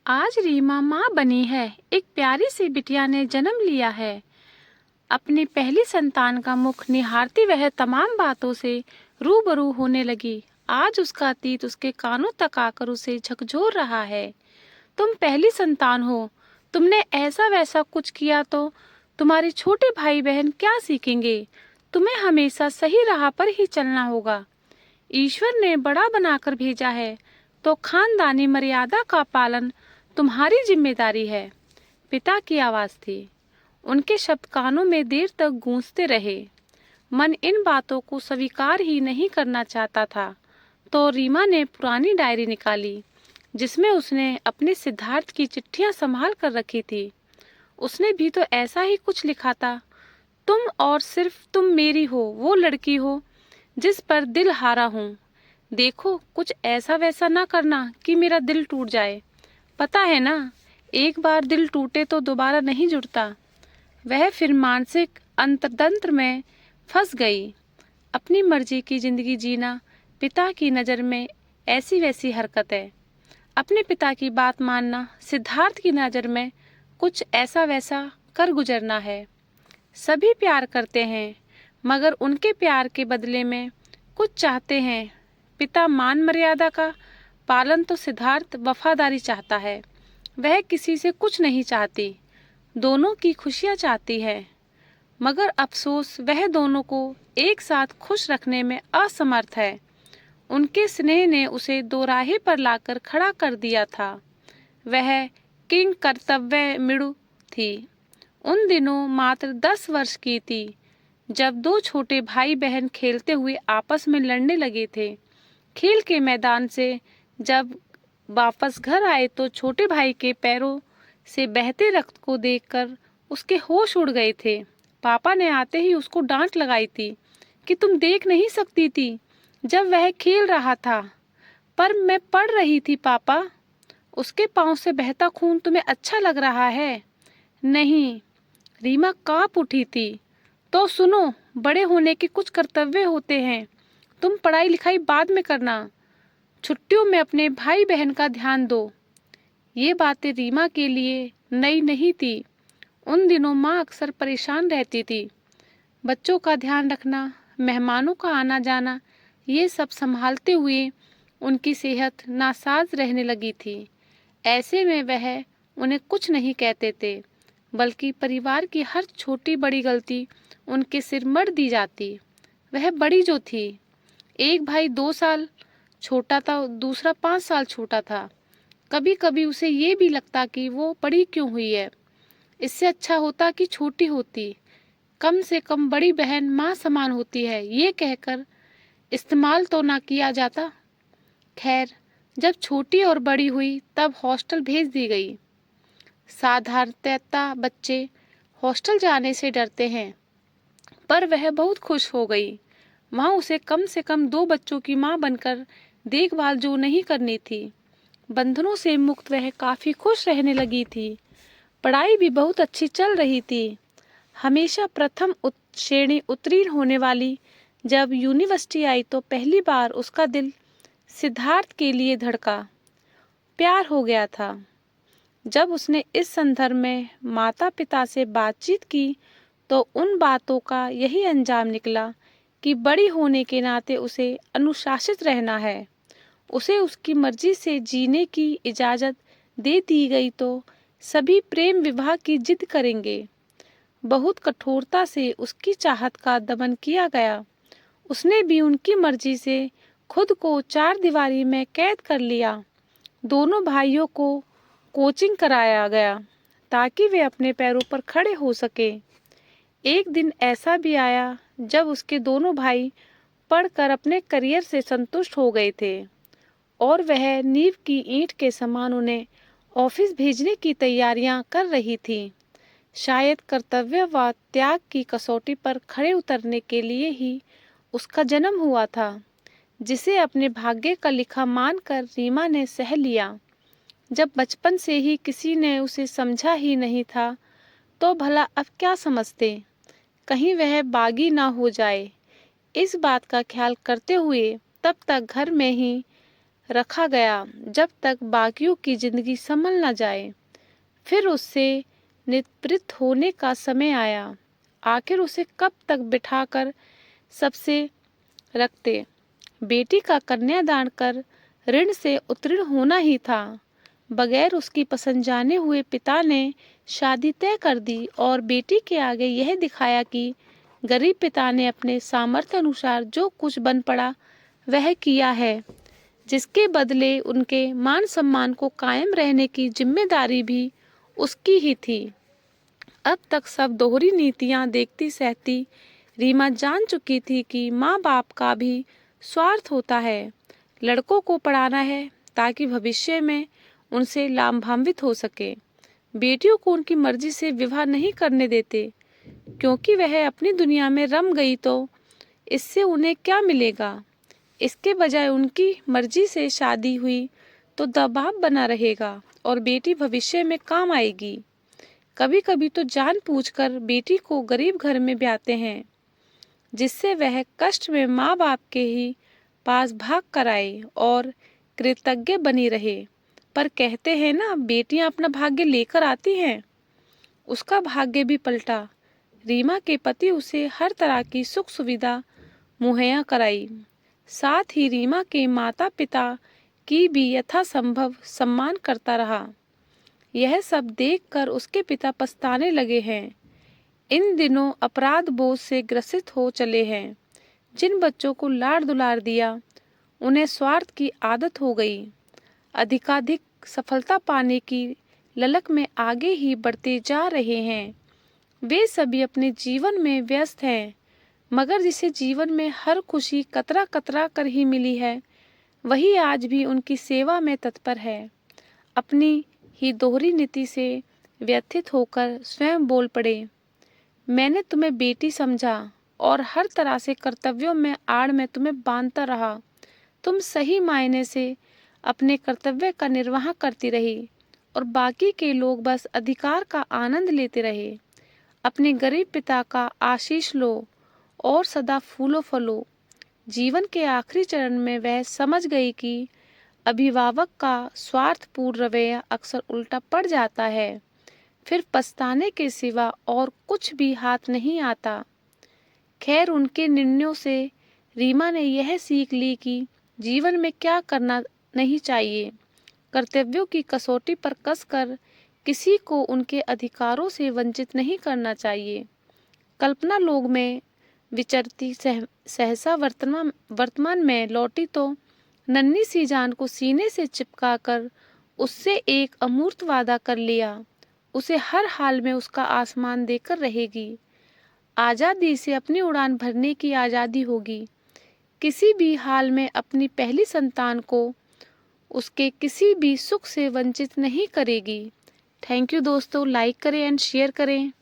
आज रीमा माँ बनी है। एक प्यारी सी बिटिया ने जन्म लिया है। अपनी पहली संतान का मुख निहारती वह तमाम बातों से रूबरू होने लगी। आज उसका अतीत उसके कानों तक आकर उसे झकझोर रहा है। तुम पहली संतान हो। तुमने ऐसा वैसा कुछ किया तो तुम्हारे छोटे भाई बहन क्या सीखेंगे? तुम्हें हमेशा सही राह पर ही चलना होगा। ईश्वर ने बड़ा बनाकर भेजा है तो खानदानी मर्यादा का पालन तुम्हारी जिम्मेदारी है। पिता की आवाज थी। उनके शब्द कानों में देर तक गूंजते रहे। मन इन बातों को स्वीकार ही नहीं करना चाहता था तो रीमा ने पुरानी डायरी निकाली जिसमें उसने अपने सिद्धार्थ की चिट्ठियां संभाल कर रखी थी। उसने भी तो ऐसा ही कुछ लिखा था। तुम और सिर्फ तुम मेरी हो, वो लड़की हो जिस पर दिल हारा हूँ। देखो, कुछ ऐसा वैसा ना करना कि मेरा दिल टूट जाए। पता है ना, एक बार दिल टूटे तो दोबारा नहीं जुड़ता। वह फिर मानसिक अंतर्तंत्र में फंस गई। अपनी मर्जी की जिंदगी जीना पिता की नज़र में ऐसी वैसी हरकत है। अपने पिता की बात मानना सिद्धार्थ की नज़र में कुछ ऐसा वैसा कर गुजरना है। सभी प्यार करते हैं मगर उनके प्यार के बदले में कुछ चाहते हैं। पिता मान मर्यादा का पालन तो सिद्धार्थ वफादारी चाहता है। वह किसी से कुछ नहीं चाहती, दोनों की खुशियाँ चाहती है। मगर अफसोस वह दोनों को एक साथ खुश रखने में असमर्थ है। उनके स्नेह ने उसे दोराहे पर लाकर खड़ा कर दिया था। वह किंग कर्तव्य मृदु थी। उन दिनों मात्र 10 वर्ष की थी जब दो छोटे भाई बहन खेलते हुए आपस में लड़ने लगे थे। खेल के मैदान से जब वापस घर आए तो छोटे भाई के पैरों से बहते रक्त को देखकर उसके होश उड़ गए थे। पापा ने आते ही उसको डांट लगाई थी कि तुम देख नहीं सकती थी जब वह खेल रहा था। पर मैं पढ़ रही थी पापा। उसके पांव से बहता खून तुम्हें अच्छा लग रहा है? नहीं। रीमा कांप उठी थी। तो सुनो, बड़े होने के कुछ कर्तव्य होते हैं। तुम पढ़ाई लिखाई बाद में करना। छुट्टियों में अपने भाई बहन का ध्यान दो। ये बातें रीमा के लिए नई नहीं थी। उन दिनों माँ अक्सर परेशान रहती थी। बच्चों का ध्यान रखना, मेहमानों का आना जाना, ये सब संभालते हुए उनकी सेहत नासाज रहने लगी थी। ऐसे में वह उन्हें कुछ नहीं कहते थे, बल्कि परिवार की हर छोटी बड़ी गलती उनके सिर मढ़ दी जाती। वह बड़ी जो थी, एक भाई 2 साल छोटा था, दूसरा 5 साल छोटा था। कभी कभी उसे ये भी लगता कि वो बड़ी क्यों हुई है। इससे अच्छा होता कि छोटी होती। कम से कम बड़ी बहन माँ समान होती है, ये कहकर इस्तेमाल तो ना किया जाता। खैर, जब छोटी और बड़ी हुई तब हॉस्टल भेज दी गई। साधारणतः बच्चे हॉस्टल जाने से डरते हैं, पर वह बहुत खुश हो गई। वहाँ उसे कम से कम 2 बच्चों की माँ बनकर देखभाल जो नहीं करनी थी। बंधनों से मुक्त वह काफी खुश रहने लगी थी। पढ़ाई भी बहुत अच्छी चल रही थी। हमेशा प्रथम श्रेणी उत्तीर्ण होने वाली। जब यूनिवर्सिटी आई तो पहली बार उसका दिल सिद्धार्थ के लिए धड़का। प्यार हो गया था। जब उसने इस संदर्भ में माता पिता से बातचीत की तो उन बातों का यही अंजाम निकला कि बड़ी होने के नाते उसे अनुशासित रहना है। उसे उसकी मर्जी से जीने की इजाज़त दे दी गई तो सभी प्रेम विवाह की जिद करेंगे। बहुत कठोरता से उसकी चाहत का दमन किया गया। उसने भी उनकी मर्जी से खुद को 4 दीवारी में कैद कर लिया। दोनों भाइयों को कोचिंग कराया गया ताकि वे अपने पैरों पर खड़े हो सके। एक दिन ऐसा भी आया जब उसके दोनों भाई पढ़कर अपने करियर से संतुष्ट हो गए थे और वह नींव की ईंट के समान उन्हें ऑफिस भेजने की तैयारियां कर रही थी। शायद कर्तव्य व त्याग की कसौटी पर खड़े उतरने के लिए ही उसका जन्म हुआ था, जिसे अपने भाग्य का लिखा मानकर रीमा ने सह लिया। जब बचपन से ही किसी ने उसे समझा ही नहीं था तो भला अब क्या समझते। कहीं वह बागी ना हो जाए, इस बात का ख्याल करते हुए तब तक घर में ही रखा गया जब तक बाकियों की जिंदगी संभल न जाए। फिर उससे निवृत्त होने का समय आया। आखिर उसे कब तक बिठाकर सबसे रखते। बेटी का कन्यादान कर ऋण से उत्तीर्ण होना ही था। बगैर उसकी पसंद जाने हुए पिता ने शादी तय कर दी और बेटी के आगे यह दिखाया कि गरीब पिता ने अपने सामर्थ्य अनुसार जो कुछ बन पड़ा वह किया है, जिसके बदले उनके मान सम्मान को कायम रहने की जिम्मेदारी भी उसकी ही थी। अब तक सब दोहरी नीतियां देखती सहती रीमा जान चुकी थी कि माँ बाप का भी स्वार्थ होता है। लड़कों को पढ़ाना है ताकि भविष्य में उनसे लाभान्वित हो सके। बेटियों को उनकी मर्जी से विवाह नहीं करने देते, क्योंकि वह अपनी दुनिया में रम गई तो इससे उन्हें क्या मिलेगा। इसके बजाय उनकी मर्जी से शादी हुई तो दबाव बना रहेगा और बेटी भविष्य में काम आएगी। कभी कभी तो जानबूझकर बेटी को गरीब घर में ब्याहते हैं, जिससे वह कष्ट में माँ बाप के ही पास भाग कर आए और कृतज्ञ बनी रहे। पर कहते हैं ना, बेटियां अपना भाग्य लेकर आती हैं। उसका भाग्य भी पलटा। रीमा के पति उसे हर तरह की सुख सुविधा मुहैया कराई। साथ ही रीमा के माता पिता की भी यथासंभव सम्मान करता रहा। यह सब देखकर उसके पिता पछताने लगे हैं। इन दिनों अपराध बोझ से ग्रसित हो चले हैं। जिन बच्चों को लाड़ दुलार दिया, उन्हें स्वार्थ की आदत हो गई। अधिकाधिक सफलता पाने की ललक में आगे ही बढ़ते जा रहे हैं। वे सभी अपने जीवन में व्यस्त हैं, मगर जिसे जीवन में हर खुशी कतरा कतरा कर ही मिली है, वही आज भी उनकी सेवा में तत्पर है। अपनी ही दोहरी नीति से व्यथित होकर स्वयं बोल पड़े, मैंने तुम्हें बेटी समझा और हर तरह से कर्तव्यों में आड़ में तुम्हें बांधता रहा। तुम सही मायने से अपने कर्तव्य का निर्वाह करती रही और बाकी के लोग बस अधिकार का आनंद लेते रहे। अपने गरीब पिता का आशीष लो और सदा फूलो फलो। जीवन के आखिरी चरण में वह समझ गई कि अभिभावक का स्वार्थपूर्ण रवैया अक्सर उल्टा पड़ जाता है। फिर पछताने के सिवा और कुछ भी हाथ नहीं आता। खैर, उनके निर्णयों से रीमा ने यह सीख ली कि जीवन में क्या करना नहीं चाहिए। कर्तव्यों की कसौटी पर कसकर किसी को उनके अधिकारों से वंचित नहीं करना चाहिए। कल्पना लोक में विचरती सहसा वर्तमान में लौटी तो नन्ही सी जान को सीने से चिपका कर उससे एक अमूर्त वादा कर लिया, उसे हर हाल में उसका आसमान देकर रहेगी। आज़ादी से अपनी उड़ान भरने की आज़ादी होगी। किसी भी हाल में अपनी पहली संतान को उसके किसी भी सुख से वंचित नहीं करेगी। थैंक यू दोस्तों, लाइक करें एंड शेयर करें।